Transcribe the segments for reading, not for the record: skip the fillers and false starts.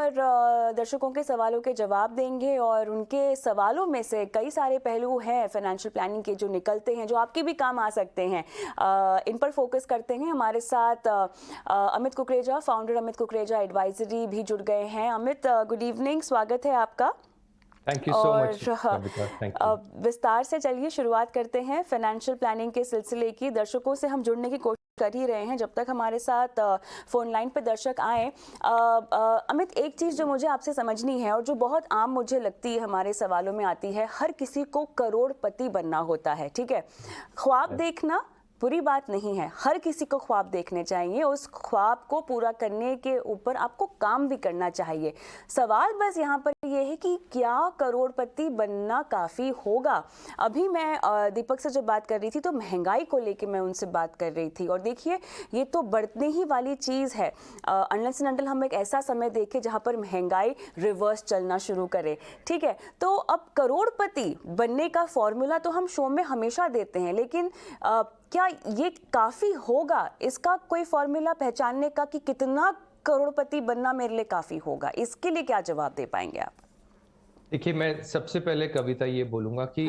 और दर्शकों के सवालों के जवाब देंगे और उनके सवालों में से कई सारे पहलू हैं फाइनेंशियल प्लानिंग के जो निकलते हैं, जो आपके भी काम आ सकते हैं। इन पर फोकस करते हैं। हमारे साथ अमित कुकरेजा, फाउंडर अमित कुकरेजा एडवाइजरी भी जुड़ गए हैं। अमित, गुड इवनिंग, स्वागत है आपका। Thank you so much Kavita, thank you. विस्तार से चलिए शुरुआत करते हैं फाइनेंशियल प्लानिंग के सिलसिले की। दर्शकों से हम जुड़ने की कोशिश कर ही रहे हैं जब तक हमारे साथ फोन लाइन पे दर्शक आए। अमित, एक चीज़ जो मुझे आपसे समझनी है और जो बहुत आम मुझे लगती है हमारे सवालों में आती है, हर किसी को करोड़पति बनना होता है, ठीक है। ख्वाब देखना बुरी बात नहीं है, हर किसी को ख्वाब देखने चाहिए। उस ख्वाब को पूरा करने के ऊपर आपको काम भी करना चाहिए। सवाल बस यहाँ पर ये है कि क्या करोड़पति बनना काफ़ी होगा? अभी मैं दीपक से जब बात कर रही थी तो महंगाई को लेके मैं उनसे बात कर रही थी, और देखिए ये तो बढ़ने ही वाली चीज़ है अनलेस एंड अनटिल हम एक ऐसा समय देखें जहाँ पर महंगाई रिवर्स चलना शुरू करे, ठीक है। तो अब करोड़पति बनने का फॉर्मूला तो हम शो में हमेशा देते हैं, लेकिन क्या ये काफ़ी होगा? इसका कोई फॉर्मूला पहचानने का कि कितना करोड़पति बनना मेरे लिए काफ़ी होगा, इसके लिए क्या जवाब दे पाएंगे आप? देखिए, मैं सबसे पहले कविता ये बोलूंगा कि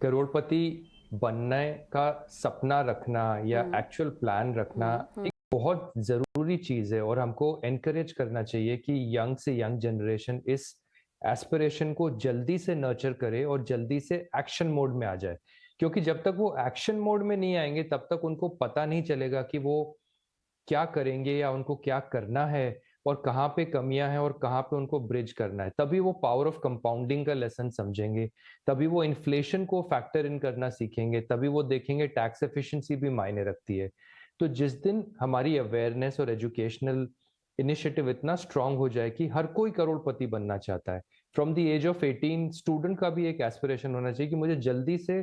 करोड़पति बनने का सपना रखना या एक्चुअल प्लान रखना एक बहुत जरूरी चीज है, और हमको एनकरेज करना चाहिए कि यंग से यंग जनरेशन इस एस्पिरेशन को जल्दी से नर्चर करे और जल्दी से एक्शन मोड में आ जाए। क्योंकि जब तक वो एक्शन मोड में नहीं आएंगे तब तक उनको पता नहीं चलेगा कि वो क्या करेंगे या उनको क्या करना है और कहाँ पे कमियां हैं और कहाँ पे उनको ब्रिज करना है। तभी वो पावर ऑफ कंपाउंडिंग का लेसन समझेंगे, तभी वो इन्फ्लेशन को फैक्टर इन करना सीखेंगे, तभी वो देखेंगे टैक्स एफिशिएंसी भी मायने रखती है। तो जिस दिन हमारी अवेयरनेस और एजुकेशनल इनिशिएटिव इतना स्ट्रांग हो जाए कि हर कोई करोड़पति बनना चाहता है, from the age of 18 student का भी एक एस्पिरेशन होना चाहिए कि मुझे जल्दी से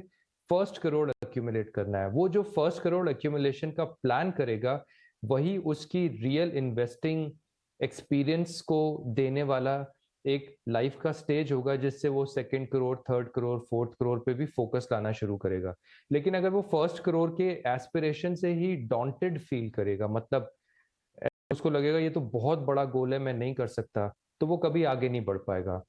फर्स्ट करोड़ अक्यूमुलेट करना है। वो जो फर्स्ट करोड़ अक्यूमुलेशन का प्लान करेगा वही उसकी रियल इन्वेस्टिंग एक्सपीरियंस को देने वाला एक लाइफ का स्टेज होगा, जिससे वो second crore, third crore, fourth crore पे भी फोकस लाना शुरू करेगा। लेकिन अगर वो फर्स्ट करोड़ के एस्पिरेशन से ही डॉन्टेड फील करेगा, मतलब उसको लगेगा ये तो बहुत बड़ा गोल है, मैं नहीं कर सकता, तो वो कभी आगे नहीं बढ़ पाएगा।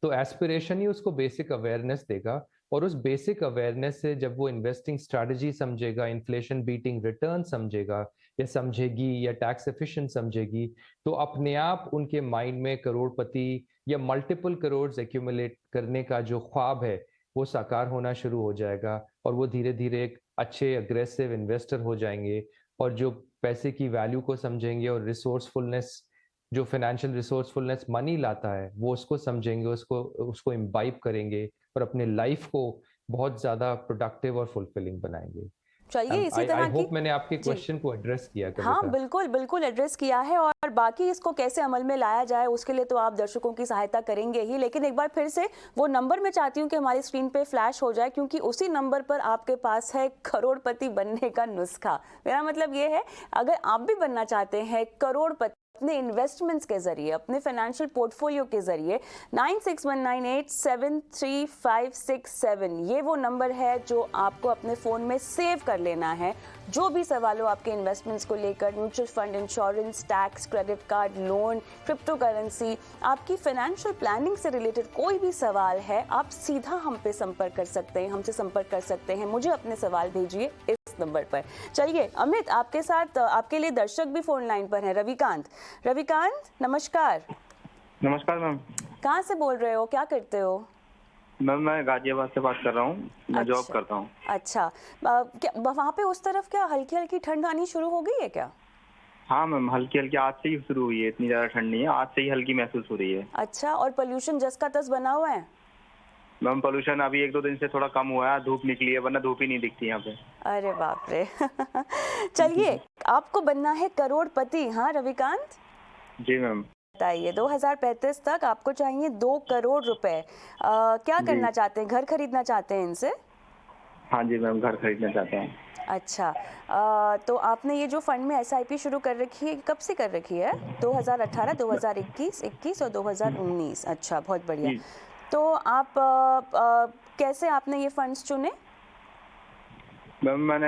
तो एस्पिरेशन ही उसको बेसिक अवेयरनेस देगा, और उस बेसिक अवेयरनेस से जब वो इन्वेस्टिंग स्ट्रैटेजी समझेगा, इन्फ्लेशन बीटिंग रिटर्न समझेगा या समझेगी या टैक्स एफिशिएंट समझेगी, तो अपने आप उनके माइंड में करोड़पति या मल्टीपल करोड़ एक्यूमुलेट करने का जो ख्वाब है वो साकार होना शुरू हो जाएगा, और वो धीरे धीरे एक अच्छे अग्रेसिव इन्वेस्टर हो जाएंगे, और जो पैसे की वैल्यू को समझेंगे और रिसोर्सफुलनेस, जो फाइनेंशियल रिसोर्सफुलनेस मनी लाता है, वो उसको समझेंगे, उसको उसको इम्बाइब करेंगे और अपने लाइफ को बहुत ज्यादा प्रोडक्टिव और फुलफिलिंग बनाएंगे। चलिए इसी आई तरह की होप मैंने आपके जी, क्वेश्चन को एड्रेस किया हाँ कविता। बिल्कुल बिल्कुल एड्रेस किया है, और बाकी इसको कैसे अमल में लाया जाए उसके लिए तो आप दर्शकों की सहायता करेंगे ही। लेकिन एक बार फिर से वो नंबर मैं चाहती हूँ कि हमारी स्क्रीन पे फ्लैश हो जाए, क्योंकि उसी नंबर पर आपके पास है करोड़पति बनने का नुस्खा। मेरा मतलब ये है, अगर आप भी बनना चाहते हैं करोड़पति अपने इन्वेस्टमेंट्स के जरिए, अपने फाइनेंशियल पोर्टफोलियो के जरिए, 9619873567 ये वो नंबर है जो आपको अपने फ़ोन में सेव कर लेना है। जो भी सवाल हो आपके इन्वेस्टमेंट्स को लेकर, mutual fund, insurance, tax, credit card, loan, crypto currency, आपकी फाइनेंशियल प्लानिंग से रिलेटेड कोई भी सवाल है, आप सीधा हम पे संपर्क कर सकते हैं, हमसे संपर्क कर सकते हैं। मुझे अपने सवाल भेजिए इस नंबर पर। चलिए अमित, आपके साथ आपके लिए दर्शक भी फोन लाइन पर हैं। रविकांत, रविकांत नमस्कार। नमस्कार मैम। कहाँ से बोल रहे हो, क्या करते हो? मैम मैं गाजियाबाद से बात कर रहा हूँ, मैं जॉब करता हूँ। अच्छा, क्या वहाँ पे उस तरफ क्या हल्की हल्की ठंड आनी शुरू हो गई है क्या? हाँ मैम, हल्की हल्की आज से ही शुरू हुई है, इतनी ज्यादा ठंड नहीं है, आज से ही हल्की महसूस हो रही है। अच्छा, और पोल्यूशन जस का तस बना हुआ है? मैम पोल्यूशन अभी 1-2 दिन से थोड़ा कम हुआ है, धूप निकली है, वरना धूप ही नहीं दिखती यहाँ पे। अरे बाप रे चलिए, आपको बनना है करोड़पति, हाँ रविकांत? जी मैम। बताइए, 2035 तक आपको चाहिए 2 करोड़ रुपए। क्या करना चाहते हैं, घर खरीदना चाहते हैं इनसे? हाँ जी मैम, घर खरीदना चाहते हैं। अच्छा, तो आपने ये जो फंड में एसआईपी शुरू कर रखी है, कब से कर रखी है? 2018, 2021, 21 और 2019। अच्छा, बहुत बढ़िया। तो आप कैसे आपने ये फंड्स चुने? मैम मैंने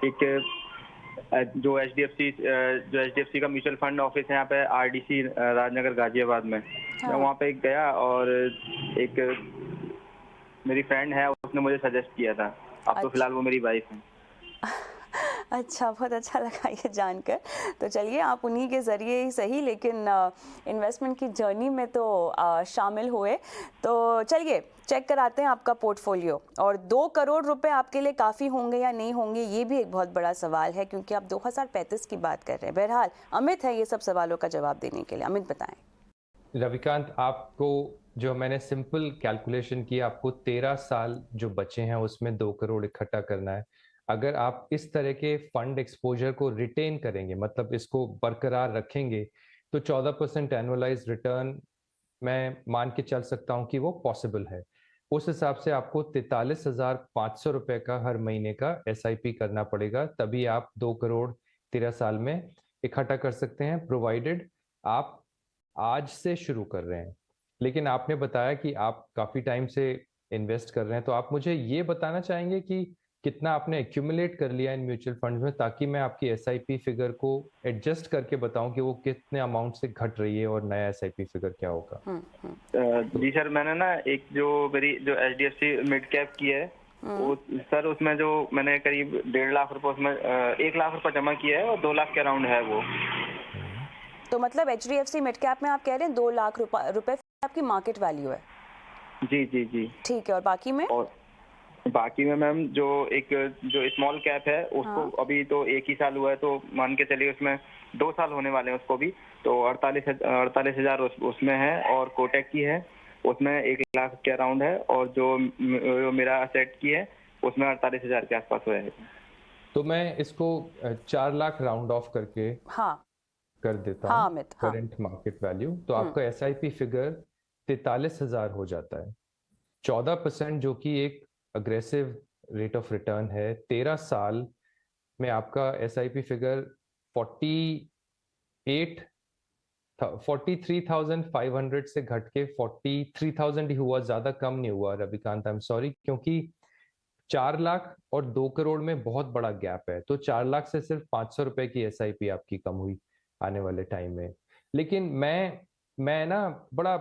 एक जो एचडीएफसी का म्यूचुअल फंड ऑफिस है यहाँ पे आरडीसी राजनगर गाजियाबाद में। मैं वहाँ पे गया और एक मेरी फ्रेंड है, उसने मुझे सजेस्ट किया था। अब तो फिलहाल वो मेरी वाइफ है। अच्छा, बहुत अच्छा लगा ये जानकर। तो चलिए, आप उन्हीं के ज़रिए ही सही लेकिन इन्वेस्टमेंट की जर्नी में तो शामिल हुए। तो चलिए चेक कराते हैं आपका पोर्टफोलियो। और 2 करोड़ रुपए आपके लिए काफ़ी होंगे या नहीं होंगे, ये भी एक बहुत बड़ा सवाल है क्योंकि आप 2035 की बात कर रहे हैं। बहरहाल अमित है ये सब सवालों का जवाब देने के लिए। अमित बताएं। रविकांत, आपको जो मैंने सिंपल कैलकुलेशन की, आपको 13 साल जो बचे हैं उसमें 2 करोड़ इकट्ठा करना है। अगर आप इस तरह के फंड एक्सपोजर को रिटेन करेंगे, मतलब इसको बरकरार रखेंगे, तो 14% एनुअलाइज रिटर्न मैं मान के चल सकता हूं कि वो पॉसिबल है। उस हिसाब से आपको 43,500 रुपए का हर महीने का एसआईपी करना पड़ेगा, तभी आप 2 करोड़ 13 साल में इकट्ठा कर सकते हैं, प्रोवाइडेड आप आज से शुरू कर रहे हैं। लेकिन आपने बताया कि आप काफी टाइम से इन्वेस्ट कर रहे हैं, तो आप मुझे ये बताना चाहेंगे कि कितना आपने एक्यूमुलेट कर लिया इन म्यूचुअल फंड्स में, ताकि मैं आपकी एसआईपी फिगर को एडजस्ट करके बताऊं कि वो कितने अमाउंट से घट रही है और नया एसआईपी फिगर क्या होगा। जी सर, मैंने ना एक जो मेरी जो एचडीएफसी मिड कैप की है, वो सर उसमें जो मैंने करीब 1.5 लाख रुपए उसमें 1 लाख रुपए जमा किया है और 2 लाख के अराउंड है वो। तो मतलब एचडीएफसी मिड कैप में आप कह रहे हैं 2 लाख रुपए आपकी मार्केट वैल्यू है? जी जी जी। ठीक है, और बाकी में? और बाकी में मैम जो स्मॉल कैप है उसको अभी तो 1 ही साल हुआ है, तो मान के चलिए उसमें 2 साल होने वाले हैं उसको भी, तो 48,000 उसमें है। और कोटेक की है, उसमें 1 लाख के अराउंड है। और जो मेरा असेट की है उसमें 48,000 के आसपास हुआ है। तो मैं इसको 4 लाख राउंड ऑफ करके कर देता हूँ, अमित। करंट मार्केट वैल्यू, तो आपका एसआईपी फिगर 43,000 हो जाता है। 14% जो कि एक अग्रेसिव रेट ऑफ रिटर्न है। 13 साल में आपका एसआईपी फिगर 43,500 से घट के 43,000 ही हुआ, ज्यादा कम नहीं हुआ रविकांत, आई एम सॉरी, क्योंकि 4 लाख और 2 करोड़ में बहुत बड़ा गैप है। तो 4 लाख से सिर्फ 500 रुपए की एसआईपी आपकी कम हुई आने वाले टाइम में। लेकिन मैं ना बड़ा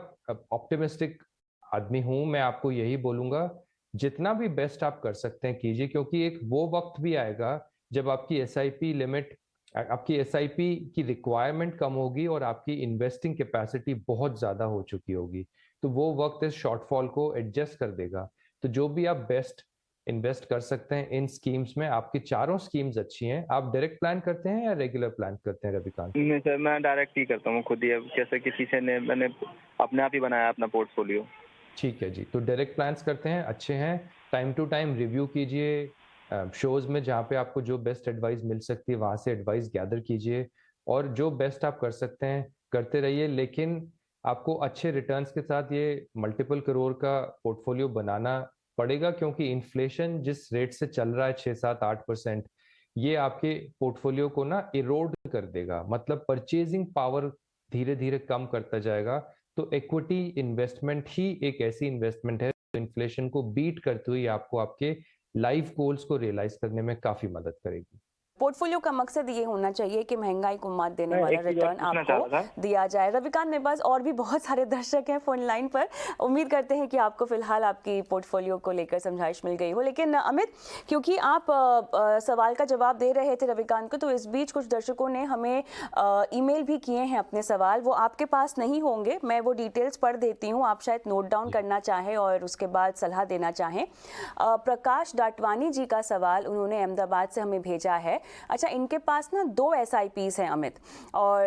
ऑप्टिमिस्टिक आदमी हूं। मैं आपको यही बोलूंगा, जितना भी बेस्ट आप कर सकते हैं कीजिए, क्योंकि एक वो वक्त भी आएगा जब आपकी एसआईपी लिमिट, आपकी एसआईपी की रिक्वायरमेंट कम होगी और आपकी इन्वेस्टिंग कैपेसिटी बहुत ज्यादा हो चुकी होगी। तो वो वक्त इस शॉर्टफॉल को एडजस्ट कर देगा। तो जो भी आप बेस्ट इन्वेस्ट कर सकते हैं इन स्कीम्स में, आपकी चारों स्कीम्स अच्छी हैं। आप डायरेक्ट प्लान करते हैं या रेगुलर प्लान करते हैं रविकांत? नहीं सर, मैं डायरेक्ट ही करता हूँ खुद ही। अब कैसे किसी से मैंने अपने आप ही बनाया अपना पोर्टफोलियो। ठीक है जी, तो डायरेक्ट प्लान्स करते हैं, अच्छे हैं। टाइम टू टाइम रिव्यू कीजिए, शोज में जहाँ पे आपको जो बेस्ट एडवाइस मिल सकती है वहां से एडवाइस गैदर कीजिए, और जो बेस्ट आप कर सकते हैं करते रहिए। लेकिन आपको अच्छे रिटर्न्स के साथ ये मल्टीपल करोड़ का पोर्टफोलियो बनाना पड़ेगा, क्योंकि इन्फ्लेशन जिस रेट से चल रहा है 6-7-8%, ये आपके पोर्टफोलियो को ना इरोड कर देगा, मतलब परचेजिंग पावर धीरे धीरे कम करता जाएगा। तो इक्विटी इन्वेस्टमेंट ही एक ऐसी इन्वेस्टमेंट है जो इन्फ्लेशन को बीट करते हुए आपको आपके लाइफ गोल्स को रियलाइज करने में काफी मदद करेगी। पोर्टफोलियो का मकसद ये होना चाहिए कि महंगाई को मात देने मैं वाला एक चीज और रिटर्न पूछना चाह रहा आपको दिया जाए। रविकांत, मेरे पास और भी बहुत सारे दर्शक हैं फोन लाइन पर। उम्मीद करते हैं कि आपको फिलहाल आपकी पोर्टफोलियो को लेकर समझाइश मिल गई हो। लेकिन अमित, क्योंकि आप सवाल का जवाब दे रहे थे रविकांत को, तो इस बीच कुछ दर्शकों ने हमें ईमेल भी किए हैं अपने सवाल। वो आपके पास नहीं होंगे, मैं वो डिटेल्स पढ़ देती हूँ, आप शायद नोट डाउन करना चाहें और उसके बाद सलाह देना चाहें। प्रकाश डाटवानी जी का सवाल उन्होंने अहमदाबाद से हमें भेजा है। अच्छा, इनके पास ना 2 SIPs हैं अमित, और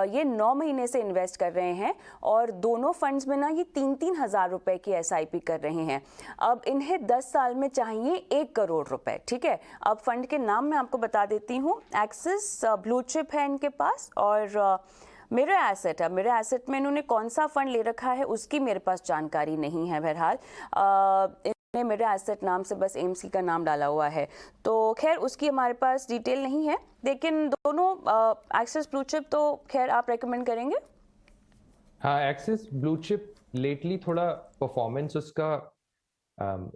ये 9 महीने से इन्वेस्ट कर रहे हैं, और दोनों फंड्स में ना ये 3-3 हज़ार रुपए की SIP कर रहे हैं। अब इन्हें 10 साल में चाहिए 1 करोड़ रुपए। ठीक है, अब फंड के नाम मैं आपको बता देती हूँ। एक्सिस ब्लू चिप है इनके पास, और मेरा एसेट है। मेरे एसेट में इन्होंने कौन सा फंड ले रखा है उसकी मेरे पास जानकारी नहीं है। बहरहाल ने मेरे एसेट नाम से बस AMC का नाम डाला हुआ है, तो खैर उसकी हमारे पास डिटेल नहीं है। लेकिन दोनों एक्सिस ब्लू चिप तो खैर आप रेकमेंड करेंगे? हाँ, एक्सिस ब्लू चिप लेटली थोड़ा परफॉर्मेंस उसका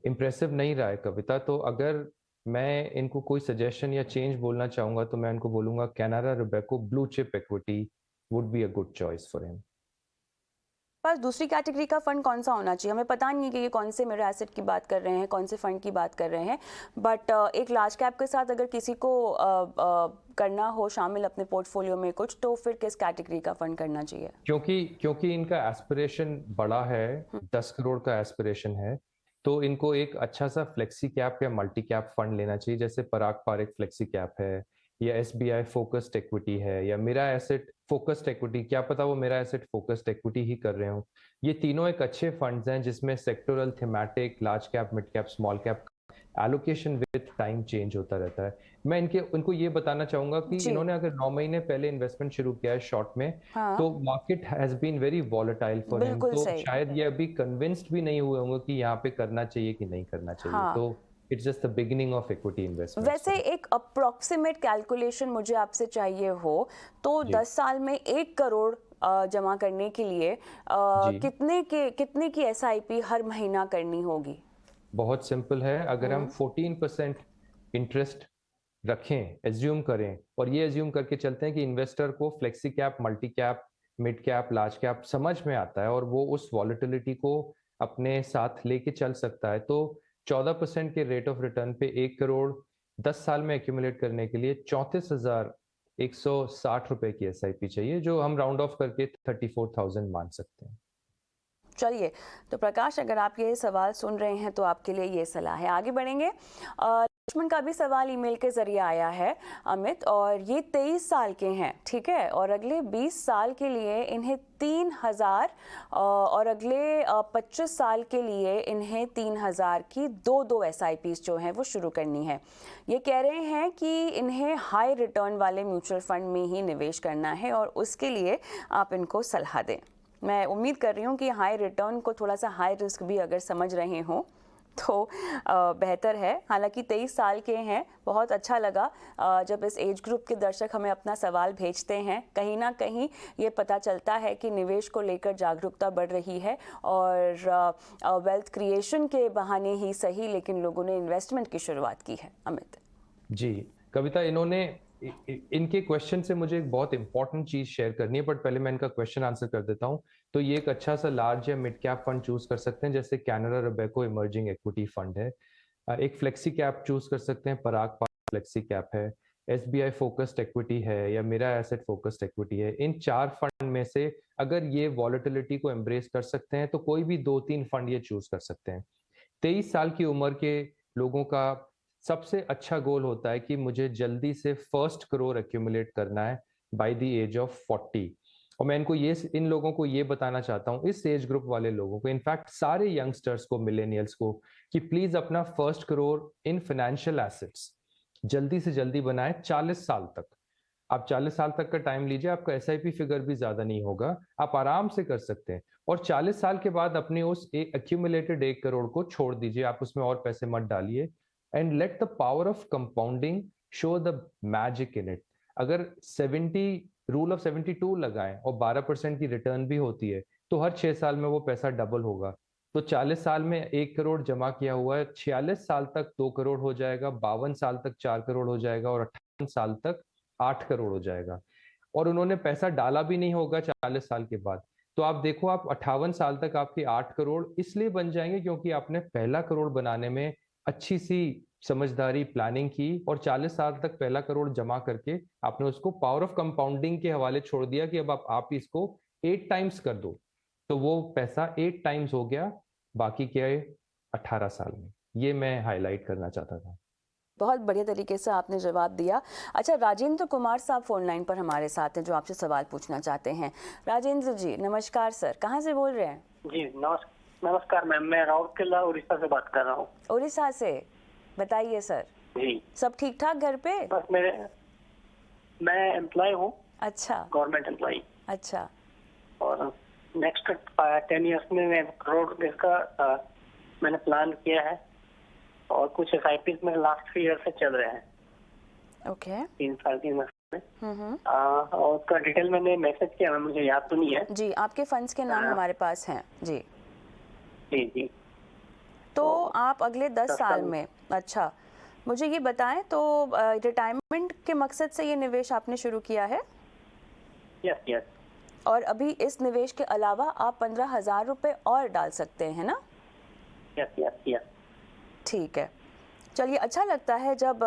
इम्प्रेसिव नहीं रहा है कविता। तो अगर मैं इनको कोई सजेशन या चेंज बोलना चाहूंगा तो मैं इनको बोलूंगा Canara Robeco blue chip equity would be a good choice for him. पर दूसरी कैटेगरी का फंड कौन सा होना चाहिए? हमें पता नहीं है कि ये कौन से मेरे एसेट की बात कर रहे हैं, कौन से फंड की बात कर रहे हैं, बट एक लार्ज कैप के साथ अगर किसी को करना हो शामिल अपने पोर्टफोलियो में कुछ, तो फिर किस कैटेगरी का फंड करना चाहिए? क्योंकि इनका एस्पिरेशन बड़ा है, 10 करोड़ का एस्पिरेशन है, तो इनको एक अच्छा सा फ्लेक्सी कैप या मल्टी कैप फंड लेना चाहिए, जैसे पराग पारिक फ्लेक्सी कैप है, या एसबीआई फोकस्ड इक्विटी है, या मेरा एसेट फोकस्ड इक्विटी, क्या पता वो मेरा एसेट फोकस्ड इक्विटी ही कर रहे हो। ये तीनों एक अच्छे फंड्स हैं जिसमें sectoral, thematic, large cap, mid cap, small cap allocation with time change होता रहता है। मैं उनको ये बताना चाहूंगा कि जी। इन्होंने अगर 9 महीने पहले इन्वेस्टमेंट शुरू किया है शॉर्ट में, हाँ, तो market has been very volatile for him, बिल्कुल तो सही। शायद ये अभी कन्विंस्ड भी नहीं हुए होंगे कि यहाँ पे करना चाहिए कि नहीं करना चाहिए। हाँ। तो it's just the beginning of equity investment. वैसे एक अप्रोक्सीमेट कैलकुलेशन मुझे आपसे चाहिए हो तो जी। 10 साल में 1 करोड़ जमा करने के लिए जी। कितने की एसआईपी हर महीना करनी होगी? बहुत सिंपल है, अगर हम 14% इंटरेस्ट रखें, एज्यूम करें, और ये एज्यूम करके चलते हैं कि इन्वेस्टर को flexi cap, multi cap, mid cap, large cap समझ में आता है और वो उस वॉलेटिलिटी को अपने साथ लेके चल सकता है, तो 14% के रेट ऑफ रिटर्न पे 1 करोड़ 10 साल में एक्यूमुलेट करने के लिए 34,160 रुपए की एसआईपी चाहिए, जो हम राउंड ऑफ करके 34,000 मान सकते हैं। चलिए, तो प्रकाश, अगर आप ये सवाल सुन रहे हैं तो आपके लिए ये सलाह है। आगे बढ़ेंगे। लक्ष्मण का भी सवाल ईमेल के जरिए आया है, अमित, और ये 23 साल के हैं, ठीक है, और अगले 20 साल के लिए इन्हें 3,000 और अगले 25 साल के लिए इन्हें 3,000 की दो एसआईपीज जो हैं वो शुरू करनी है। ये कह रहे हैं कि इन्हें हाई रिटर्न वाले म्यूचुअल फंड में ही निवेश करना है और उसके लिए आप इनको सलाह दें। मैं उम्मीद कर रही हूँ कि हाई रिटर्न को थोड़ा सा हाई रिस्क भी अगर समझ रहे हो तो बेहतर है। हालांकि 23 साल के हैं, बहुत अच्छा लगा जब इस एज ग्रुप के दर्शक हमें अपना सवाल भेजते हैं। कहीं ना कहीं ये पता चलता है कि निवेश को लेकर जागरूकता बढ़ रही है और वेल्थ क्रिएशन के बहाने ही सही, लेकिन लोगों ने इन्वेस्टमेंट की शुरुआत की है। अमित जी, कविता, इनके क्वेश्चन से मुझे एक बहुत इंपॉर्टेंट चीज शेयर करनी है, बट पहले मैं इनका क्वेश्चन आंसर कर देता हूं। तो ये एक अच्छा सा लार्ज या मिड कैप फंड चूज कर सकते हैं, जैसे Canara Robeco emerging equity fund है। एक फ्लेक्सी कैप चूज कर सकते हैं, पराग पारिक फ्लेक्सी कैप है, एसबीआई फोकस्ड इक्विटी है, या मेरा एसेट फोकस्ड इक्विटी है। इन 4 फंड में से अगर ये वॉलेटिलिटी को एम्ब्रेस कर सकते हैं तो कोई भी 2-3 फंड ये चूज कर सकते हैं। 23 साल की उम्र के लोगों का सबसे अच्छा गोल होता है कि मुझे जल्दी से फर्स्ट करोड़ एक्यूमुलेट करना है बाय द एज ऑफ 40। और मैं इन लोगों को ये बताना चाहता हूँ, इस एज ग्रुप वाले लोगों को, इनफैक्ट सारे यंगस्टर्स को, मिलेनियल्स को, कि प्लीज अपना first crore in financial assets जल्दी से जल्दी बनाए 40 साल तक। आप 40 साल तक का टाइम लीजिए, आपका एसआईपी फिगर भी ज्यादा नहीं होगा, आप आराम से कर सकते हैं। और 40 साल के बाद अपने उस एक्यूमुलेटेड 1 करोड़ को छोड़ दीजिए, आप उसमें और पैसे मत डालिए, and let the power of compounding show the magic in it. अगर 70 रूल ऑफ 72 लगाएं और 12% की रिटर्न भी होती है, तो हर 6 साल में वो पैसा डबल होगा। तो 40 साल में 1 करोड़ जमा किया हुआ है, 46 साल तक 2 करोड़ हो जाएगा, 52 साल तक 4 करोड़ हो जाएगा, और 58 साल तक 8 करोड़ हो जाएगा। और उन्होंने पैसा डाला भी नहीं होगा 40 साल के बाद। तो आप देखो, आप 58 साल तक आपके 8 करोड़ इसलिए बन जाएंगे क्योंकि आपने पहला करोड़ बनाने में अच्छी सी समझदारी, प्लानिंग की, और 40 साल तक पहला करोड़ जमा करके आपने उसको पावर ऑफ कंपाउंडिंग के हवाले छोड़ दिया कि अब आप इसको 8 टाइम्स कर दो, तो वो पैसा 8 टाइम्स हो गया, बाकी क्या है 18 साल में। ये मैं हाईलाइट करना चाहता था। बहुत बढ़िया तरीके से आपने जवाब दिया। अच्छा, राजेंद्र कुमार साहब फोन लाइन पर हमारे साथ हैं जो आपसे सवाल पूछना चाहते हैं। राजेंद्र जी नमस्कार सर, कहाँ से बोल रहे हैं? जी नमस्कार मैम, मैं राउरकेला उड़ीसा से बात कर रहा हूँ। उड़ीसा से, बताइए सर। जी, सब ठीक ठाक घर पे? बस मैं एम्प्लॉय हूँ। अच्छा, गवर्नमेंट एम्प्लॉय। अच्छा, और नेक्स्ट 10 इयर्स में मैं करोड़ इसका मैंने प्लान किया है, और कुछ एसआईपीज में लास्ट 3 ईयर से चल रहे हैं। ओके। 3 साल में और उसका डिटेल मैंने मैसेज किया है, मुझे याद तो नहीं है। जी, आपके फंड्स के नाम हमारे पास हैं। जी जी जी। तो आप अगले 10 साल में, अच्छा, मुझे ये बताएं तो रिटायरमेंट के मकसद से ये निवेश आपने शुरू किया है यस यस और अभी इस निवेश के अलावा आप 15,000 रुपये और डाल सकते हैं ना? यस यस यस ठीक है, चलिए अच्छा लगता है जब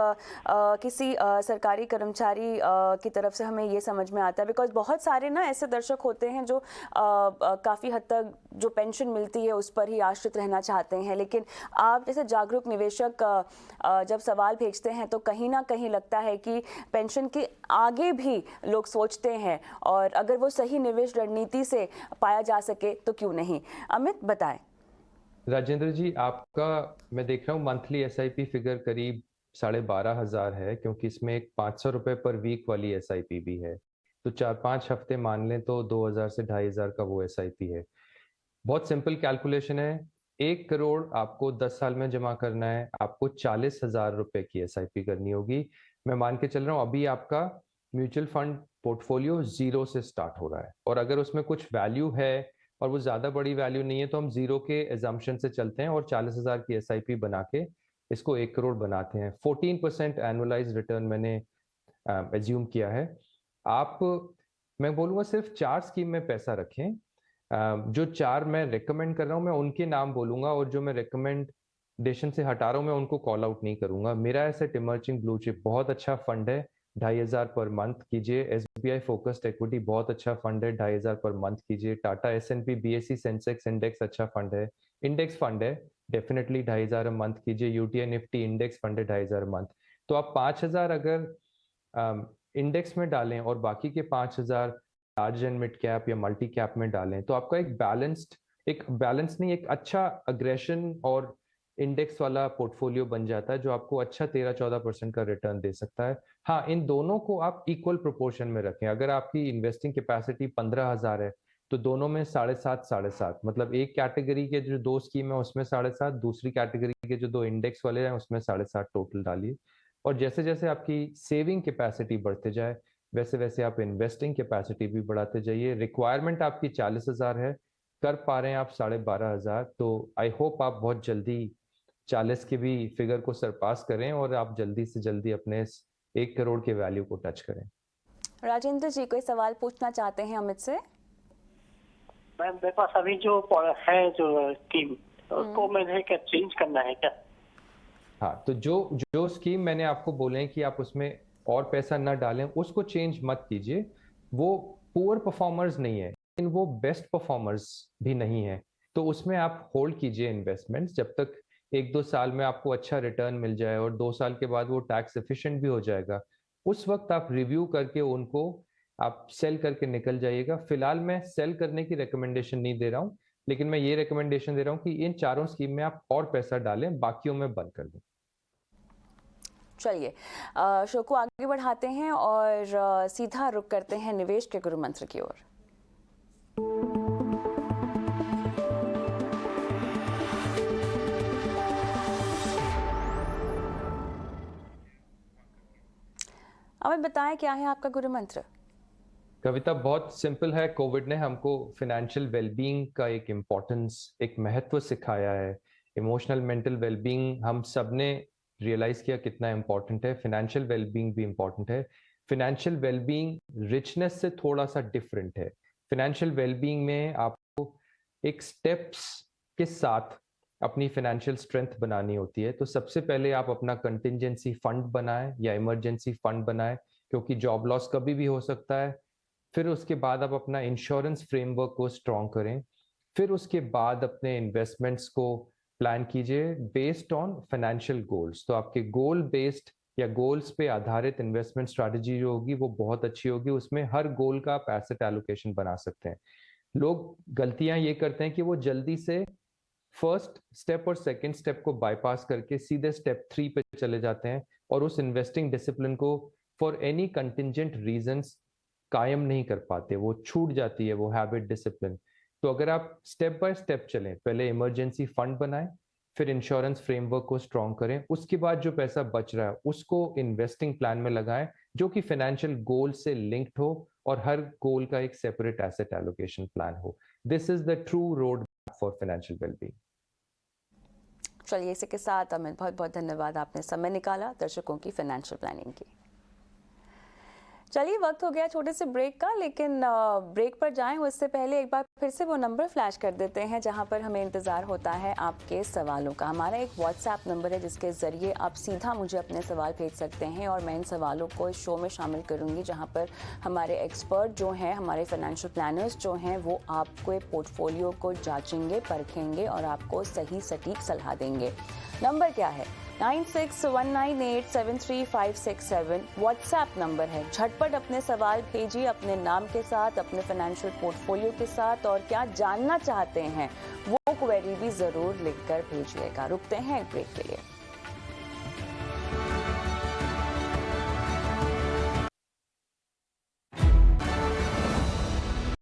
किसी सरकारी कर्मचारी की तरफ से हमें ये समझ में आता है, बिकॉज बहुत सारे ना ऐसे दर्शक होते हैं जो काफ़ी हद तक जो पेंशन मिलती है उस पर ही आश्रित रहना चाहते हैं, लेकिन आप जैसे जागरूक निवेशक जब सवाल भेजते हैं तो कहीं ना कहीं लगता है कि पेंशन के आगे भी लोग सोचते हैं और अगर वो सही निवेश रणनीति से पाया जा सके तो क्यों नहीं। अमित बताएं। राजेंद्र जी, आपका मैं देख रहा हूँ मंथली एसआईपी फिगर करीब 12,500 है, क्योंकि इसमें एक 500 रुपए पर वीक वाली एसआईपी भी है। तो 4-5 हफ्ते मान लें तो 2,000 से 2,500 का वो एसआईपी है। बहुत सिंपल कैलकुलेशन है। 1 करोड़ आपको 10 साल में जमा करना है, आपको 40,000 रुपए की एसआईपी करनी होगी। मैं मान के चल रहा हूँ अभी आपका म्यूचुअल फंड पोर्टफोलियो 0 से स्टार्ट हो रहा है, और अगर उसमें कुछ वैल्यू है और वो ज्यादा बड़ी वैल्यू नहीं है तो हम 0 के एजम्पशन से चलते हैं और 40,000 की एसआईपी बना के इसको 1 करोड़ बनाते हैं। 14% एनुअलाइज रिटर्न मैंने एज्यूम किया है। आप, मैं बोलूँगा सिर्फ 4 स्कीम में पैसा रखें। जो 4 मैं रिकमेंड कर रहा हूँ मैं उनके नाम बोलूंगा, और जो मैं रिकमेंडेशन से हटा रहा हूँ मैं उनको कॉल आउट नहीं करूंगा। मेरा एसेट इमर्जिंग ब्लू चिप बहुत अच्छा फंड है, 2,500 पर मंथ कीजिए। एसबीआई फोकस्ड इक्विटी बहुत अच्छा फंड है, 2,500 पर मंथ कीजिए। Tata S&P BSE Sensex index अच्छा फंड है, इंडेक्स फंड है, डेफिनेटली 2,500 मंथ कीजिए। यूटीआई निफ्टी इंडेक्स फंड है, 2,500 मंथ। तो आप 5,000 अगर इंडेक्स में डालें और बाकी के 5,000 लार्ज एंड मिड कैप या मल्टी कैप में डालें तो आपका एक बैलेंस नहीं, एक अच्छा अग्रेशन और इंडेक्स वाला पोर्टफोलियो बन जाता है, जो आपको अच्छा 13-14% का रिटर्न दे सकता है। हाँ, इन दोनों को आप इक्वल प्रोपोर्शन में रखें। अगर आपकी इन्वेस्टिंग कैपेसिटी 15,000 है तो दोनों में 7.5-7.5, मतलब एक कैटेगरी के जो 2 स्कीम है उसमें 7.5, दूसरी कैटेगरी के जो 2 इंडेक्स वाले हैं उसमें 7.5 टोटल डालिए। और जैसे जैसे आपकी सेविंग कैपेसिटी बढ़ते जाए वैसे वैसे आप इन्वेस्टिंग कैपेसिटी भी बढ़ाते जाइए। रिक्वायरमेंट आपकी 40,000 है, कर पा रहे हैं आप 12,500, तो आई होप आप बहुत जल्दी 40 के भी फिगर को सरपास करें और आप जल्दी से जल्दी अपने 1 करोड़ के वैल्यू को टच करें। राजेंद्र जी कोई सवाल पूछना चाहते हैं अमित से? मैम मेरे पास अभी जो है जो स्कीम उसको मैंने क्या चेंज करना है क्या? हाँ, तो जो जो स्कीम मैंने आपको बोले हैं कि आप उसमें और पैसा ना डालें, उसको चेंज मत कीजिए। वो पुअर परफॉर्मर्स नहीं है, लेकिन वो बेस्ट परफॉर्मर्स भी नहीं है। तो उसमें आप होल्ड कीजिए इन्वेस्टमेंट्स जब तक 1-2 साल में आपको अच्छा रिटर्न मिल जाए, और 2 साल के बाद वो टैक्स एफिशिएंट भी हो जाएगा। उस वक्त आप रिव्यू करके उनको आप सेल करके निकल जाइएगा। फिलहाल मैं सेल करने की रिकमेंडेशन नहीं दे रहा हूँ, लेकिन मैं ये रिकमेंडेशन दे रहा हूँ कि इन चारों स्कीम में आप और पैसा डालें, बाकियों में बंद कर दें। चलिए शो को आगे बढ़ाते हैं और सीधा रुख करते हैं निवेश के गुरु मंत्र की ओर। अमित बताएं क्या है आपका गुरु मंत्र? कविता, बहुत सिंपल है। कोविड ने हमको फाइनेंशियल वेलबींग का एक इम्पोर्टेंस, एक महत्व सिखाया है। इमोशनल मेंटल वेलबींग हम सब ने रियलाइज किया कितना इम्पोर्टेंट है। फाइनेंशियल वेलबींग भी इम्पोर्टेंट है। फाइनेंशियल वेलबींग रिचनेस से थोड़ा सा डिफरेंट है। फाइनेंशियल वेलबींग में आपको एक स्टेप्स के साथ अपनी फाइनेंशियल स्ट्रेंथ बनानी होती है। तो सबसे पहले आप अपना कंटिजेंसी फंड बनाएं या इमरजेंसी फंड बनाएं, क्योंकि जॉब लॉस कभी भी हो सकता है। फिर उसके बाद आप अपना इंश्योरेंस फ्रेमवर्क को स्ट्रॉन्ग करें। फिर उसके बाद अपने इन्वेस्टमेंट्स को प्लान कीजिए बेस्ड ऑन फाइनेंशियल गोल्स। तो आपके गोल बेस्ड या गोल्स पे आधारित इन्वेस्टमेंट स्ट्रैटेजी जो होगी वो बहुत अच्छी होगी। उसमें हर गोल का आप एसेट एलोकेशन बना सकते हैं। लोग गलतियां ये करते हैं कि वो जल्दी से फर्स्ट स्टेप और सेकंड स्टेप को बाईपास करके सीधे स्टेप 3 पे चले जाते हैं, और उस इन्वेस्टिंग डिसिप्लिन को फॉर एनी कंटिजेंट रीजंस कायम नहीं कर पाते, वो छूट जाती है वो हैबिट डिसिप्लिन। तो अगर आप स्टेप बाय स्टेप चलें, पहले इमरजेंसी फंड बनाएं, फिर इंश्योरेंस फ्रेमवर्क को स्ट्रॉन्ग करें, उसके बाद जो पैसा बच रहा है उसको इन्वेस्टिंग प्लान में लगाएं जो कि फाइनेंशियल गोल से लिंक्ड हो, और हर गोल का एक सेपरेट एसेट एलोकेशन प्लान हो। This is the true road for financial wellbeing. चलिए इसी के साथ अमित बहुत बहुत धन्यवाद, आपने समय निकाला दर्शकों की फाइनेंशियल प्लानिंग की। चलिए वक्त हो गया छोटे से ब्रेक का, लेकिन ब्रेक पर जाएं उससे पहले एक बार फिर से वो नंबर फ्लैश कर देते हैं जहां पर हमें इंतज़ार होता है आपके सवालों का। हमारा एक व्हाट्सएप नंबर है जिसके ज़रिए आप सीधा मुझे अपने सवाल भेज सकते हैं और मैं इन सवालों को इस शो में शामिल करूंगी, जहां पर हमारे एक्सपर्ट जो हैं, हमारे फाइनेंशियल प्लानर्स जो हैं, वो आपको पोर्टफोलियो को जांचेंगे, परखेंगे और आपको सही सटीक सलाह देंगे। नंबर क्या है? 9619873567 व्हाट्सएप नंबर है। झटपट अपने सवाल भेजिए अपने नाम के साथ, अपने फाइनेंशियल पोर्टफोलियो के साथ, और क्या जानना चाहते हैं वो क्वेरी भी ज़रूर लिखकर भेजिएगा। रुकते हैं एक ब्रेक के लिए।